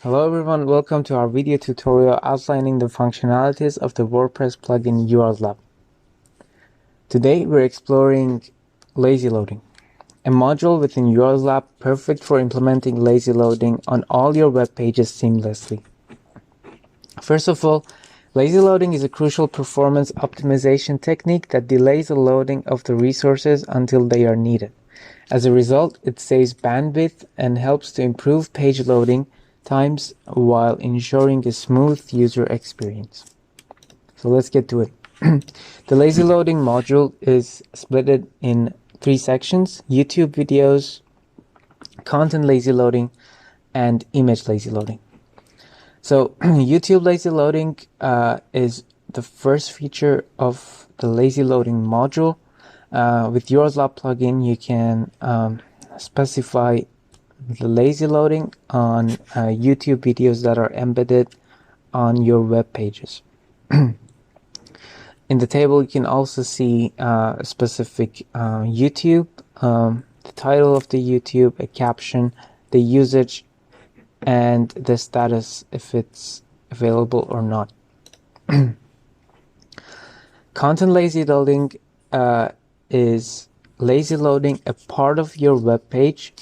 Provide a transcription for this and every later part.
Hello everyone, welcome to our video tutorial outlining the functionalities of the WordPress plugin URLab. Today we're exploring lazy loading, a module within URLab perfect for implementing lazy loading on all your web pages seamlessly. First of all, lazy loading is a crucial performance optimization technique that delays the loading of the resources until they are needed. As a result, it saves bandwidth and helps to improve page loading times while ensuring a smooth user experience. So let's get to it. The lazy loading module is split in 3 sections: YouTube videos, content lazy loading, and image lazy loading. So YouTube lazy loading is the first feature of the lazy loading module. With URLab plugin, you can specify the lazy loading on YouTube videos that are embedded on your web pages. In the table, you can also see a specific YouTube, the title of the YouTube, a caption, the usage, and the status if it's available or not. Content lazy loading is lazy loading a part of your web page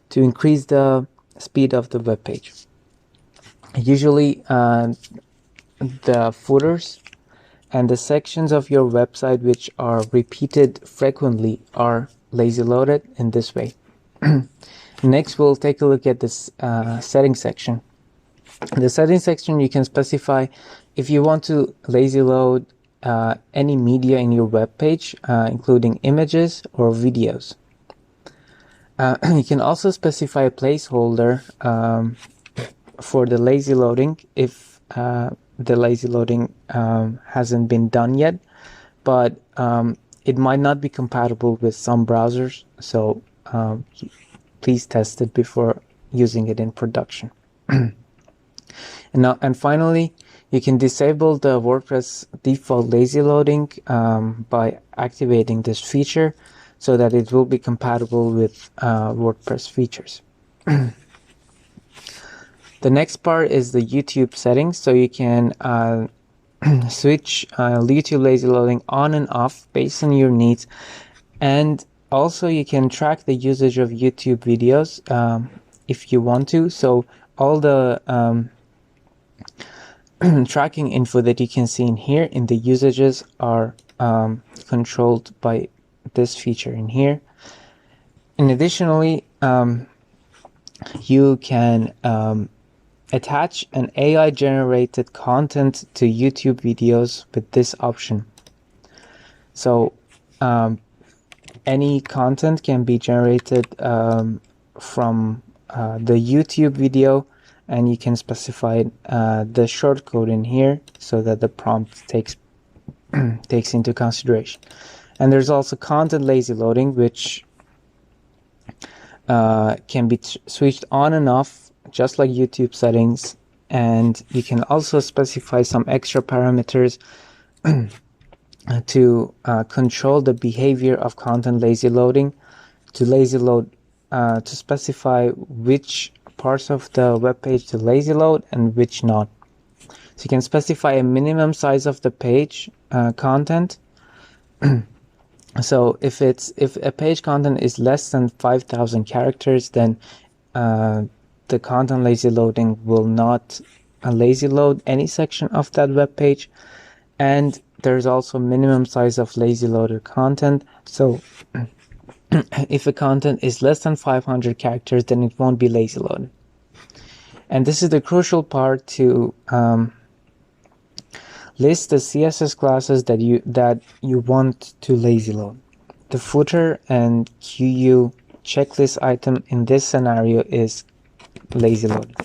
to increase the speed of the web page. Usually the footers and the sections of your website which are repeated frequently are lazy loaded in this way. Next, we'll take a look at this settings section. In the settings section, you can specify if you want to lazy load any media in your web page, including images or videos. You can also specify a placeholder for the lazy loading if the lazy loading hasn't been done yet, but it might not be compatible with some browsers, so please test it before using it in production. And finally, you can disable the WordPress default lazy loading by activating this feature so that it will be compatible with WordPress features. The next part is the YouTube settings, so you can switch YouTube lazy loading on and off based on your needs, and also you can track the usage of YouTube videos if you want to. So all the tracking info that you can see in here in the usages are controlled by this feature in here. And additionally, you can attach an AI generated content to YouTube videos with this option. So any content can be generated from the YouTube video, and you can specify the shortcode in here so that the prompt takes into consideration. And there's also content lazy loading, which can be switched on and off just like YouTube settings, and you can also specify some extra parameters to control the behavior of content lazy loading, to lazy load, to specify which parts of the web page to lazy load and which not. So you can specify a minimum size of the page content. So if a page content is less than 5,000 characters, then the content lazy loading will not lazy load any section of that web page. And there's also minimum size of lazy loaded content. So if a content is less than 500 characters, then it won't be lazy loaded. And this is the crucial part to list the CSS classes that you want to lazy load. The footer and QU checklist item in this scenario is lazy loaded.